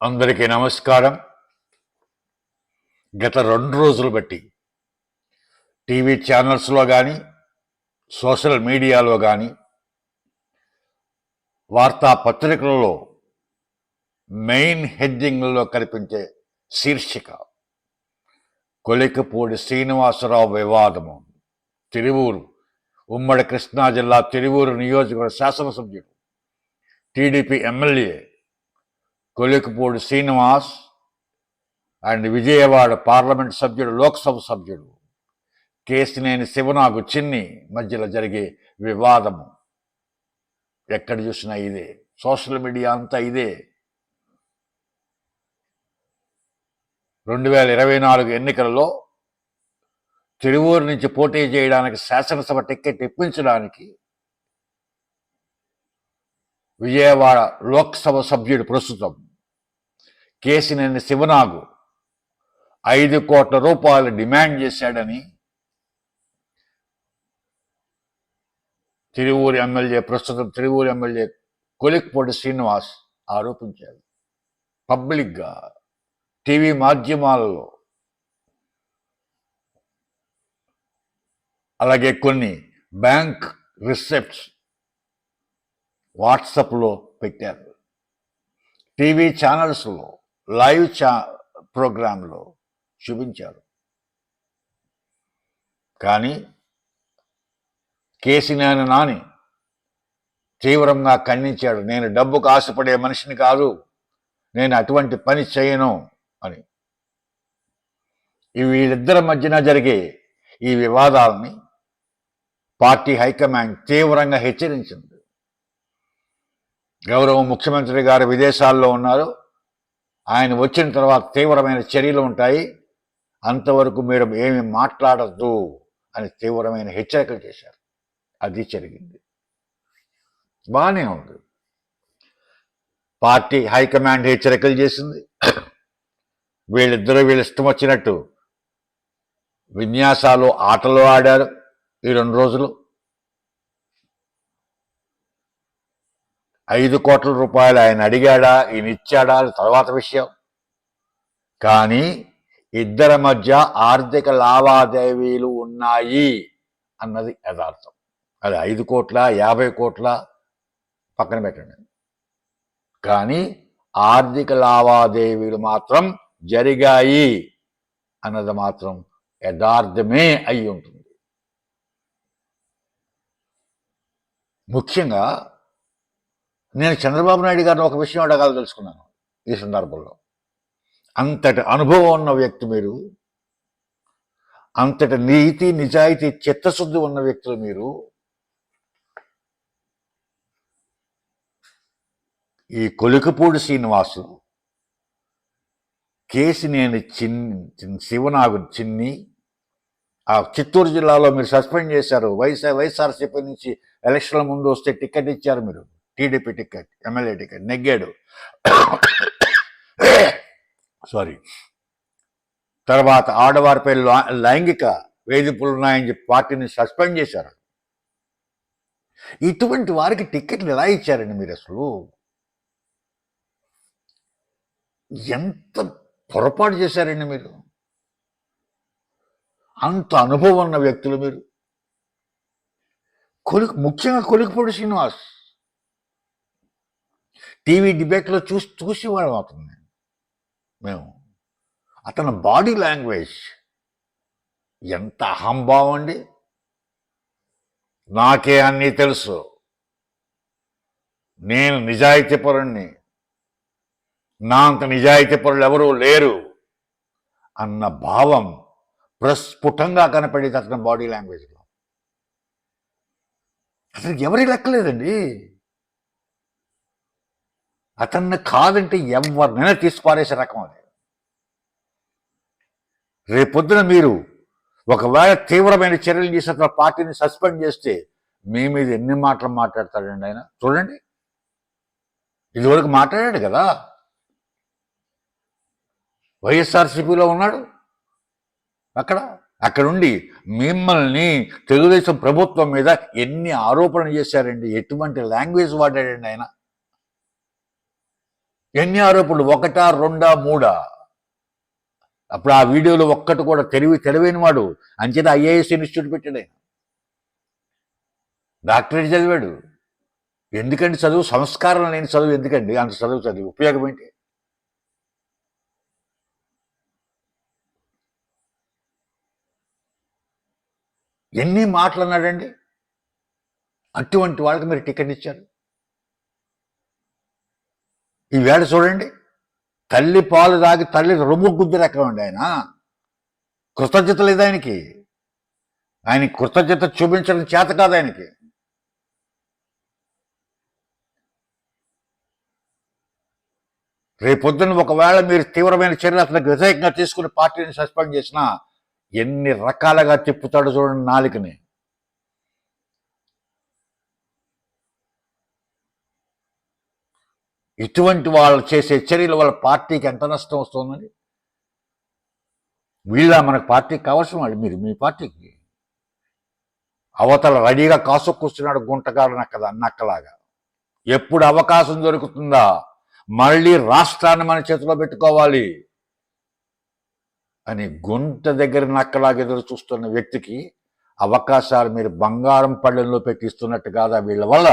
అందరికీ నమస్కారం. గత 2 రోజులు బట్టి టీవీ ఛానల్స్లో కానీ సోషల్ మీడియాలో కానీ వార్తాపత్రికలలో మెయిన్ హెడ్డింగ్లలో కనిపించే శీర్షిక కొలికపూడి శ్రీనివాసరావు వివాదము. తిరువూరు ఉమ్మడి కృష్ణా జిల్లా తిరువూరు నియోజకవర్గ శాసనసభ్యుడు TDP MLA Kolikapudi Srinivas and Vijayawada parliament సభ్యుడు లోక్సభ సభ్యుడు కేసినేని శివనాగు చిన్ని మధ్యలో జరిగే వివాదము. ఎక్కడ చూసినా ఇదే, సోషల్ మీడియా అంతా ఇదే. 2024 ఎన్నికలలో తిరువూరు నుంచి పోటీ చేయడానికి శాసనసభ టికెట్ ఇప్పించడానికి విజయవాడ లోక్సభ సభ్యుడు ప్రస్తుతం కేసినేని శివనాగు 5 కోట్ల రూపాయలు డిమాండ్ చేశాడని ప్రస్తుతం తిరువూరు ఎమ్మెల్యే కొలికపూడి శ్రీనివాస్ ఆరోపించారు. పబ్లిక్గా టీవీ మాధ్యమాలలో, అలాగే కొన్ని బ్యాంక్ రిసెప్ట్స్ వాట్సాప్లో పెట్టారు. టీవీ ఛానల్స్లో లైవ్ ప్రోగ్రాంలో చూపించారు. కానీ కేసినేని నాని తీవ్రంగా ఖండించాడు. నేను డబ్బుకు ఆశపడే మనిషిని కాదు, నేను అటువంటి పని చేయను అని. వీళ్ళిద్దరి మధ్యన జరిగే ఈ వివాదాలని పార్టీ హైకమాండ్ తీవ్రంగా హెచ్చరించింది. గౌరవ ముఖ్యమంత్రి గారు విదేశాల్లో ఉన్నారు, ఆయన వచ్చిన తర్వాత తీవ్రమైన చర్యలు ఉంటాయి, అంతవరకు మీరు ఏమి మాట్లాడద్దు అని తీవ్రమైన హెచ్చరికలు చేశారు. అది జరిగింది. బాగానే ఉంది. పార్టీ హైకమాండ్ హెచ్చరికలు చేసింది. వీళ్ళిద్దరూ వీళ్ళ ఇష్టం వచ్చినట్టు విన్యాసాలు, ఆటలు ఆడారు ఈ 2 రోజులు. 5 కోట్ల రూపాయలు ఆయన అడిగాడా, ఈయన ఇచ్చాడా అది తర్వాత విషయం. కానీ ఇద్దరి మధ్య ఆర్థిక లావాదేవీలు ఉన్నాయి అన్నది యథార్థం. అది 5 కోట్ల 50 కోట్ల పక్కన పెట్టండి, కానీ ఆర్థిక లావాదేవీలు మాత్రం జరిగాయి అన్నది మాత్రం యథార్థమే అయి ఉంటుంది. ముఖ్యంగా నేను చంద్రబాబు నాయుడు గారిని ఒక విషయం అడగాలని ఈ సందర్భంలో. అంతటి అనుభవం ఉన్న వ్యక్తి మీరు, అంతటి నీతి నిజాయితీ చిత్తశుద్ధి ఉన్న వ్యక్తులు మీరు, ఈ కొలికపూడి శ్రీనివాసు కేసినేని శివనాగు చిన్ని ఆ చిత్తూరు జిల్లాలో మీరు సస్పెండ్ చేశారు. వైఎస్ఆర్సీపీ నుంచి ఎలక్షన్ల ముందు వస్తే టికెట్ ఇచ్చారు మీరు, టీడీపీ టికెట్, ఎమ్మెల్యే టికెట్, నెగ్గాడు. సారీ. తర్వాత ఆడవారిపై లైంగిక వేధింపులు ఉన్నాయని చెప్పి పార్టీని సస్పెండ్ చేశారు. ఇటువంటి వారికి టికెట్లు ఎలా ఇచ్చారండి మీరు? అసలు ఎంత పొరపాటు చేశారండి మీరు? అంత అనుభవం ఉన్న వ్యక్తులు మీరు. ముఖ్యంగా కొలికపూడి శ్రీనివాస్ టీవీ డిబేట్లో చూసేవాళ్ళం అవుతుంది మేము. అతని బాడీ లాంగ్వేజ్ ఎంత అహంభావం అండి. నాకే అన్నీ తెలుసు, నేను నిజాయితీపరుణ్ణి, నా అంత నిజాయితీపరులు ఎవరూ లేరు అన్న భావం ప్రస్ఫుటంగా కనపడేది అతని బాడీ లాంగ్వేజ్లో. అసలు ఎవరి లెక్కలేదండి. అతన్ని కాదంటే ఎవరినైనా తీసిపారేసే రకం అది. రేపొద్దున మీరు ఒకవేళ తీవ్రమైన చర్యలు చేసిన పార్టీని సస్పెండ్ చేస్తే మీ మీద ఎన్ని మాటలు మాట్లాడతాడండి ఆయన. చూడండి, ఇదివరకు మాట్లాడాడు కదా, వైఎస్ఆర్సీపీలో ఉన్నాడు. అక్కడుండి మిమ్మల్ని తెలుగుదేశం ప్రభుత్వం మీద ఎన్ని ఆరోపణలు చేశారండి, ఎటువంటి లాంగ్వేజ్ వాడాడండి ఆయన. ఎన్ని ఆరోపణలు? ఒకటా, రెండా, మూడా? అప్పుడు ఆ వీడియోలో ఒక్కటి కూడా తెలివైన వాడు. అంచేత ఐఏఎస్ ఇన్స్టిట్యూట్ పెట్టాడు ఆయన. డాక్టరేట్ చదివాడు. ఎందుకండి చదువు? సంస్కారం లేని చదువు ఎందుకండి? అంత చదివి ఉపయోగం ఏంటి? ఎన్ని మాటలు అన్నాడండి? అటువంటి వాళ్ళకి మీరు టికెట్ ఇచ్చారు. ఈవేళ చూడండి, తల్లి పాలు తాగి తల్లి రొమ్ము గుద్దు రకమండి ఆయన. కృతజ్ఞత లేదు ఆయనకి. కృతజ్ఞత చూపించడం చేత కాదు ఆయనకి. రేపొద్దున ఒకవేళ మీరు తీవ్రమైన చర్యలు అతనికి వ్యతిరేకంగా తీసుకుని పార్టీని సస్పెండ్ చేసినా ఎన్ని రకాలుగా తిప్పుతాడు చూడండి నాలుకని. ఇటువంటి వాళ్ళు చేసే చర్యల వల్ల పార్టీకి ఎంత నష్టం వస్తుందని. వీళ్ళ మనకు పార్టీకి కావాల్సిన వాళ్ళు మీరు, మీ పార్టీకి అవతల రెడీగా కాసుకొస్తున్నాడు గుంటగాడు నక్కలాగా. ఎప్పుడు అవకాశం దొరుకుతుందా మళ్ళీ రాష్ట్రాన్ని మన చేతిలో పెట్టుకోవాలి అని గుంట దగ్గర నక్కలాగా ఎదురు చూస్తున్న వ్యక్తికి అవకాశాలు మీరు బంగారం పళ్ళెంలో పెట్టిస్తున్నట్టు కాదా వీళ్ళ వల్ల?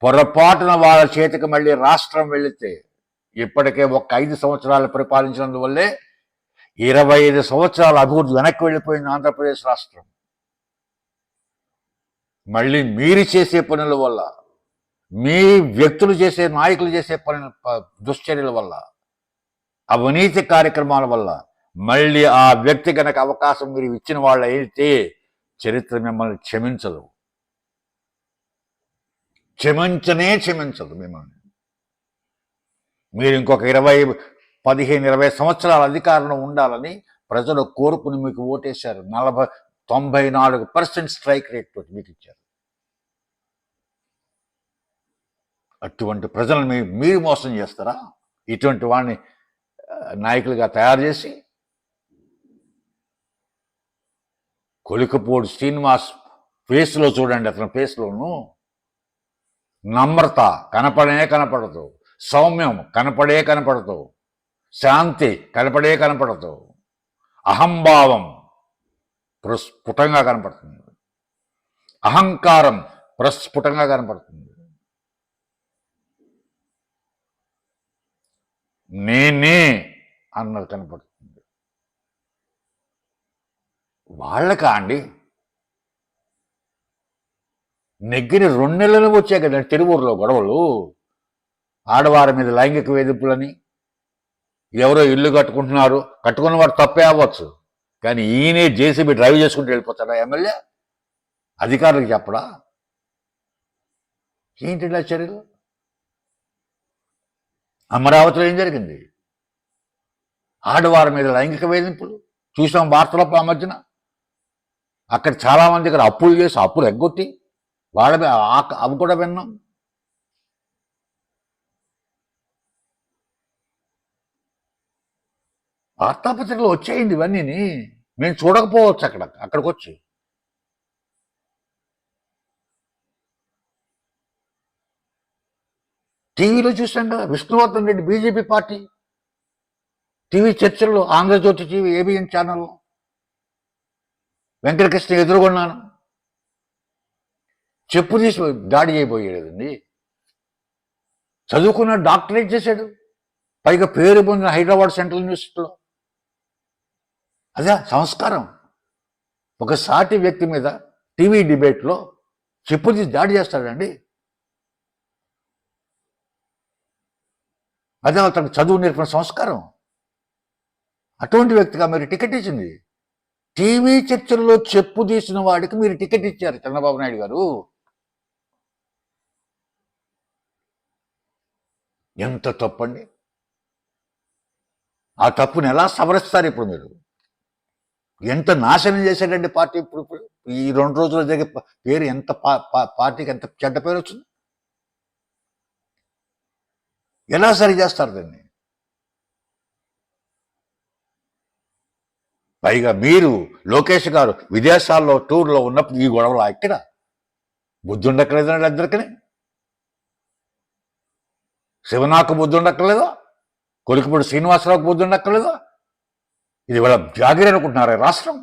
పొరపాటున వాళ్ళ చేతికి మళ్ళీ రాష్ట్రం వెళితే, ఇప్పటికే ఒక 5 సంవత్సరాలు పరిపాలించినందువల్లే 25 సంవత్సరాల అభివృద్ధి వెనక్కి వెళ్ళిపోయింది ఆంధ్రప్రదేశ్ రాష్ట్రం. మళ్ళీ మీరు చేసే పనుల వల్ల, మీ వ్యక్తులు చేసే, నాయకులు చేసే దుశ్చర్యల వల్ల, అవినీతి కార్యక్రమాల వల్ల మళ్ళీ ఆ వ్యక్తి కనుక అవకాశం మీరు ఇచ్చిన వాళ్ళు అయితే చరిత్ర మిమ్మల్ని క్షమించదు. క్షమించదు మిమ్మల్ని. మీరు ఇంకొక 15-20 సంవత్సరాల అధికారంలో ఉండాలని ప్రజలు కోరుకుని మీకు ఓటేశారు. 94% స్ట్రైక్ రేట్ తోటి మీకు ఇచ్చారు. అటువంటి ప్రజలను మీరు మోసం చేస్తారా? ఇటువంటి వాడిని నాయకులుగా తయారు చేసి. కొలికపూడి శ్రీనివాస్ ఫేస్లో చూడండి, అతని ఫేస్లోను నమ్రత కనపడదు, సౌమ్యం కనపడదు, శాంతి కనపడదు, అహంభావం ప్రస్ఫుటంగా కనపడుతుంది, అహంకారం ప్రస్ఫుటంగా కనపడుతుంది. నేనే అన్నది కనపడుతుంది. వాళ్ళకా అండి నెగ్గిన 2 నెలలు వచ్చాయి కదా తిరువూరులో గొడవలు, ఆడవారి మీద లైంగిక వేధింపులని. ఎవరో ఇల్లు కట్టుకున్న వాడు తప్పే అవ్వచ్చు, కానీ ఈయనే జేసీబీ డ్రైవ్ చేసుకుంటూ వెళ్ళిపోతాడా ఎమ్మెల్యే? అధికారులకు చెప్పడా? ఏంటి ఇలా చర్యలు? అమరావతిలో ఏం జరిగింది? ఆడవారి మీద లైంగిక వేధింపులు చూసాం వార్తలో ఆ మధ్యన. అక్కడ చాలామంది ఇక్కడ అప్పులు చేసి అప్పులు ఎగ్గొట్టి అవి కూడా విన్నాం. వార్తాపత్రికలు వచ్చేయండి ఇవన్నీ. మేము చూడకపోవచ్చు అక్కడికి వచ్చి. టీవీలో చూసాం కదా, Vishnuvardhan Reddy BJP party TV చర్చల్లో, ఆంధ్రజ్యోతి టీవీ ఏబిఎన్ ఛానల్లో వెంకటకృష్ణ ఎదుర్కొన్నాను, చెప్పు తీసి దాడి చేయబోయేదండి. చదువుకున్న డాక్టరేట్ చేశాడు, పైగా పేరు పొందిన హైదరాబాద్ సెంట్రల్ యూనివర్సిటీలో. అదే సంస్కారం. ఒక సాటి వ్యక్తి మీద టీవీ డిబేట్లో చెప్పు తీసి దాడి చేస్తాడండి. అదే అతనికి చదువు నేర్పిన సంస్కారం. అటువంటి వ్యక్తిగా మీరు టికెట్ ఇచ్చింది. టీవీ చర్చల్లో చెప్పు తీసిన వాడికి మీరు టికెట్ ఇచ్చారు చంద్రబాబు నాయుడు గారు. ఎంత తప్పండి! ఆ తప్పుని ఎలా సవరిస్తారు ఇప్పుడు మీరు? ఎంత నాశనం చేశాడండి పార్టీ. ఇప్పుడు ఈ 2 రోజుల జరిగే పేరు ఎంత పార్టీకి ఎంత చెడ్డ పేరు వచ్చింది. ఎలా సరి చేస్తారు దాన్ని? పైగా మీరు లోకేష్ గారు విదేశాల్లో టూర్లో ఉన్నప్పుడు ఈ గొడవలు ఇక్కడ బుద్ధి ఉండక్కలేదండి అందరికీ. శివనాకు బుద్ధి ఉండక్కర్లేదు, కొలికిపూడి శ్రీనివాసరావుకు బుద్ధి ఉండక్కర్లేదు. ఇది వాళ్ళ జాగిరి అనుకుంటున్నారా రాష్ట్రం?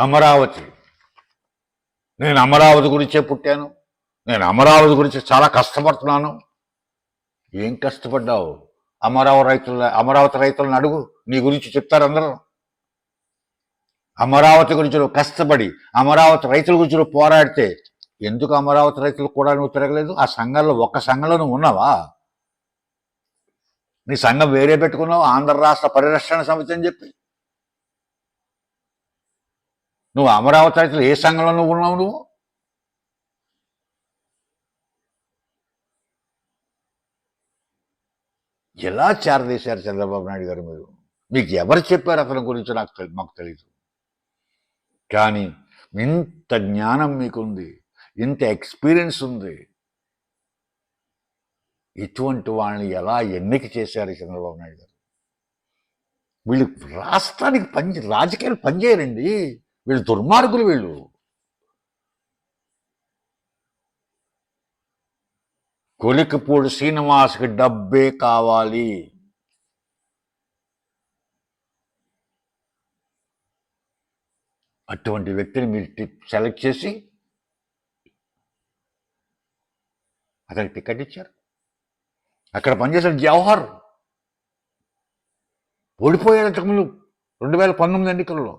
అమరావతి, నేను అమరావతి గురించే పుట్టాను, నేను అమరావతి గురించి చాలా కష్టపడుతున్నాను. ఏం కష్టపడ్డావు? అమరావతి రైతులను అడుగు, నీ గురించి చెప్తారు అందరూ. అమరావతి గురించి నువ్వు కష్టపడి అమరావతి రైతుల గురించి నువ్వు పోరాడితే ఎందుకు అమరావతి రైతులు కూడా నువ్వు తిరగలేదు? ఆ సంఘంలో ఒక్క సంఘంలో నువ్వు ఉన్నావా? నీ సంఘం వేరే పెట్టుకున్నావు, ఆంధ్ర రాష్ట్ర పరిరక్షణ సమితి అని చెప్పి. నువ్వు అమరావతి రైతులు ఏ సంఘంలో నువ్వు ఉన్నావు? నువ్వు ఎలా చేరదీశారు చంద్రబాబు నాయుడు గారు? మీకు ఎవరు చెప్పారు అతని గురించి? మాకు తెలియదు. కానీ ఇంత జ్ఞానం మీకుంది, ఇంత ఎక్స్పీరియన్స్ ఉంది. ఇటువంటి వాళ్ళని ఎలా ఎన్నిక చేశారు చంద్రబాబు నాయుడు గారు? వీళ్ళు రాష్ట్రానికి రాజకీయాలు పనిచేయరండి. వీళ్ళు దుర్మార్గులు. వీళ్ళు కొలికిపూడి శ్రీనివాస్కి డబ్బే కావాలి. అటువంటి వ్యక్తిని మీరు సెలెక్ట్ చేసి అతనికి టికెట్ ఇచ్చారు. అక్కడ పనిచేసిన జవహర్ ఓడిపోయారు ఇంతకుముందు 2019 ఎన్నికల్లో.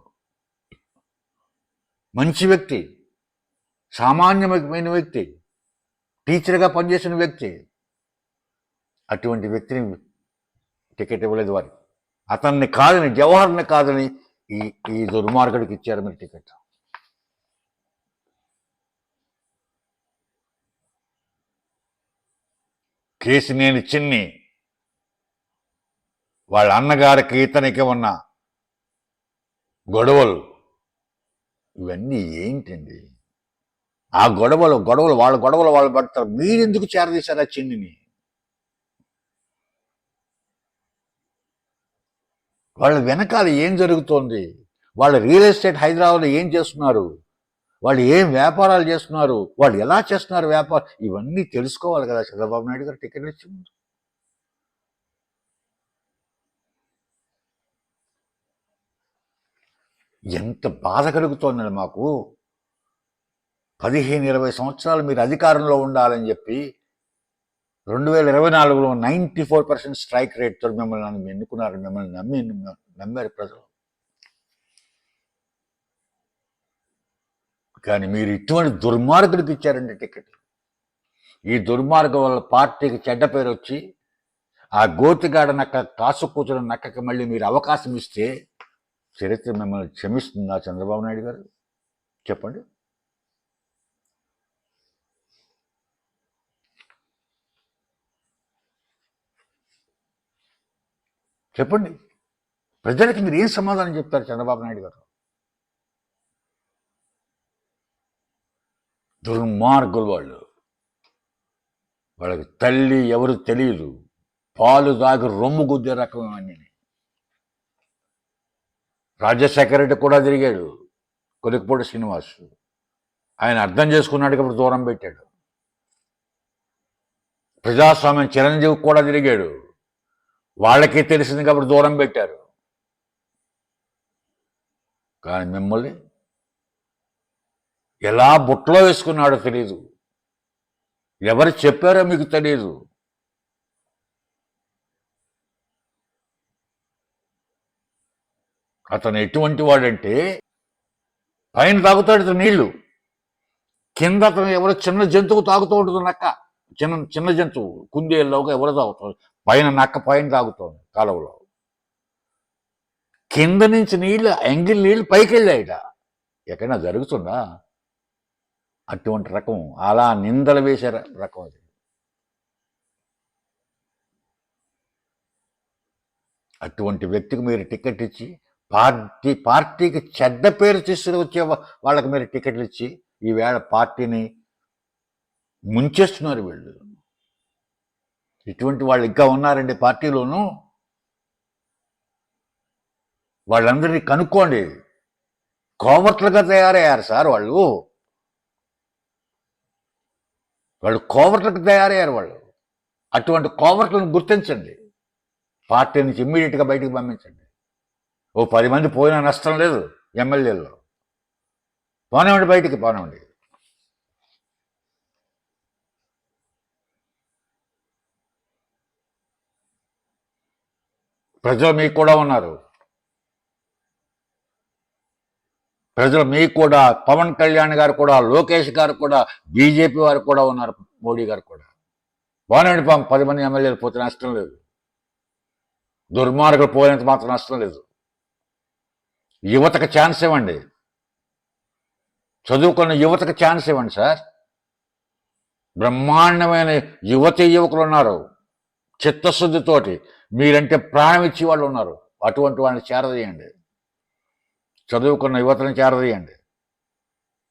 మంచి వ్యక్తి, సామాన్యమైన వ్యక్తి, టీచర్గా పనిచేసిన వ్యక్తి. అటువంటి వ్యక్తిని టికెట్ ఇవ్వలేదు వారు. అతన్ని కాదని, జవహర్ని కాదని ఈ దుర్మార్గుడికి ఇచ్చారు మీరు టికెట్. కేసినేని చిన్ని వాళ్ళ అన్నగారికి ఇతనికి ఉన్న గొడవలు ఇవన్నీ ఏంటండి? ఆ గొడవలు వాళ్ళ గొడవలు వాళ్ళు పడతారు. మీరెందుకు చేరదీశారు ఆ చిన్నిని? వాళ్ళ వెనకాల ఏం జరుగుతోంది? వాళ్ళ రియల్ ఎస్టేట్ హైదరాబాద్లో ఏం చేస్తున్నారు? వాళ్ళు ఏం వ్యాపారాలు చేస్తున్నారు? వాళ్ళు ఎలా చేస్తున్నారు వ్యాపారం? ఇవన్నీ తెలుసుకోవాలి కదా చంద్రబాబు నాయుడు గారు టికెట్లు ఇచ్చి ముందు. ఎంత బాధ కలుగుతోందండి మాకు. 15-20 సంవత్సరాలు మీరు అధికారంలో ఉండాలని చెప్పి 2024లో 94% స్ట్రైక్ రేట్తో మిమ్మల్ని ఎన్నుకున్నారు. మిమ్మల్ని నమ్మారు ప్రజలు. కానీ మీరు ఇటువంటి దుర్మార్గుడికి ఇచ్చారండి టికెట్. ఈ దుర్మార్గం వల్ల పార్టీకి చెడ్డ పేరు వచ్చి ఆ గోతిగాడ నక్క కాసు కూతురు నక్కకి మళ్ళీ మీరు అవకాశం ఇస్తే చరిత్ర మిమ్మల్ని క్షమిస్తుందా చంద్రబాబు నాయుడు గారు? చెప్పండి. చెప్పండి, ప్రజలకి మీరు ఏం సమాధానం చెప్తారు చంద్రబాబు నాయుడు గారు? దుర్మార్గులు వాళ్ళకి తల్లి ఎవరు తెలియదు. పాలు దాగి రొమ్ము గుద్దే రకం అన్నీ. రాజశేఖర రెడ్డి కూడా తిరిగాడు కొలికిపూడి శ్రీనివాస్. ఆయన అర్థం చేసుకున్నాడు కాబట్టి దూరం పెట్టాడు. ప్రజాస్వామ్యం చిరంజీవి కూడా తిరిగాడు, వాళ్ళకి తెలిసింది కాబట్టి దూరం పెట్టారు. కానీ మిమ్మల్ని ఎలా బుట్టలో వేసుకున్నాడో తెలియదు, ఎవరు చెప్పారో మీకు తెలియదు. అతను ఎటువంటి వాడంటే పైన తాగుతాడు నీళ్లు, కింద అతను ఎవరో చిన్న జంతువు తాగుతూ ఉంటుంది. నక్క చిన్న జంతువు కుందేళ్ళలోగా ఎవరో తాగుతాడు. పైన నక్క పైన తాగుతుంది కాలువలో. కింద నుంచి నీళ్ళు ఎంగిల్ నీళ్ళు పైకి వెళ్ళాయిట. ఎక్కడైనా జరుగుతుందా? అటువంటి రకం, అలా నిందలు వేసే రకం అది. అటువంటి వ్యక్తికి మీరు టికెట్ ఇచ్చి పార్టీకి చెడ్డ పేరు తీసుకొచ్చే వాళ్ళకి మీరు టికెట్లు ఇచ్చి ఈవేళ పార్టీని ముంచేస్తున్నారు వీళ్ళు. ఇటువంటి వాళ్ళు ఇంకా ఉన్నారండి పార్టీలోనూ. వాళ్ళందరినీ కనుక్కోండి. కోవర్ట్లుగా తయారయ్యారు సార్ వాళ్ళు కోవర్ట్లకు తయారయ్యారు వాళ్ళు. అటువంటి కోవర్ట్లను గుర్తించండి, పార్టీ నుంచి ఇమ్మీడియట్గా బయటకు పంపించండి. ఓ 10 మంది పోయినా నష్టం లేదు, ఎమ్మెల్యేల్లో పోనివ్వండి, బయటికి పోనివ్వండి. ప్రజలు మీకు కూడా ఉన్నారు, ప్రజలు మీకు కూడా, పవన్ కళ్యాణ్ గారు కూడా, లోకేష్ గారు కూడా, బీజేపీ వారు కూడా ఉన్నారు, మోడీ గారు కూడా. పోనివ్వండి, 10 మంది ఎమ్మెల్యేలు పోతే నష్టం లేదు, దుర్మార్గులు పోయినంత మాత్రం నష్టం లేదు. యువతకు ఛాన్స్ ఇవ్వండి, చదువుకున్న యువతకు ఛాన్స్ ఇవ్వండి సార్. బ్రహ్మాండమైన యువకులు ఉన్నారు, చిత్తశుద్ధితోటి మీరంటే ప్రాణం ఇచ్చి వాళ్ళు ఉన్నారు. అటువంటి వాళ్ళని చేరదీయండి, చదువుకున్న యువతని చేరదీయండి,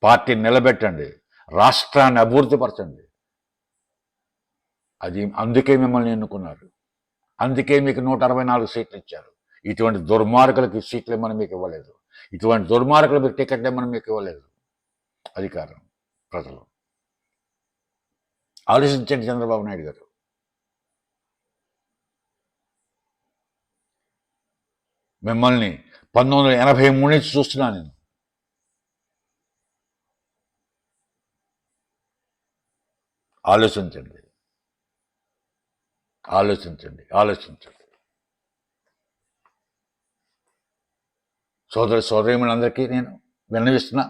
పార్టీని నిలబెట్టండి, రాష్ట్రాన్ని అభివృద్ధిపరచండి. అందుకే మిమ్మల్ని ఎన్నుకున్నారు, అందుకే మీకు 164 సీట్లు ఇచ్చారు. ఇటువంటి దుర్మార్గులకి సీట్లు ఇమ్మని మీకు ఇవ్వలేదు, ఇటువంటి దుర్మార్గులు మీకు టికెట్లు ఇమ్మని మీకు ఇవ్వలేదు అధికారం. ప్రజలు ఆలోచించండి చంద్రబాబు నాయుడు గారు. మిమ్మల్ని 1983 నుంచి చూస్తున్నాను నేను. ఆలోచించండి, ఆలోచించండి, ఆలోచించండి. సోదరీమణులందరికీ నేను విన్నవిస్తున్నా,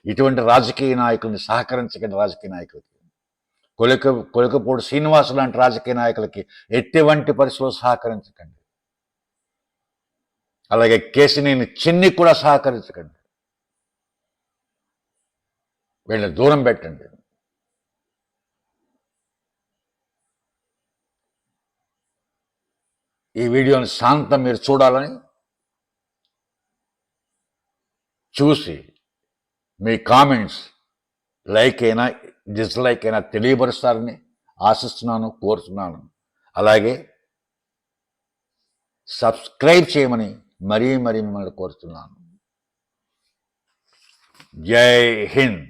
ఇటువంటి రాజకీయ నాయకుల్ని సహకరించకండి. రాజకీయ నాయకులకి, కొలికపూడి శ్రీనివాసు లాంటి రాజకీయ నాయకులకి ఎటువంటి పరిస్థితుల్లో సహకరించకండి. అలాగే కేసినేని చిన్ని కూడా సహకరించకండి, వీళ్ళని దూరం పెట్టండి. ఈ వీడియోని శాంతం మీరు చూడాలని, చూసి మీ కామెంట్స్ లైక్ అయినా డిస్లైక్ అయినా తెలియపరుస్తారని ఆశిస్తున్నాను, కోరుతున్నాను. అలాగే సబ్స్క్రైబ్ చేయమని మరీ మిమ్మల్ని కోరుతున్నాను. జై హింద్.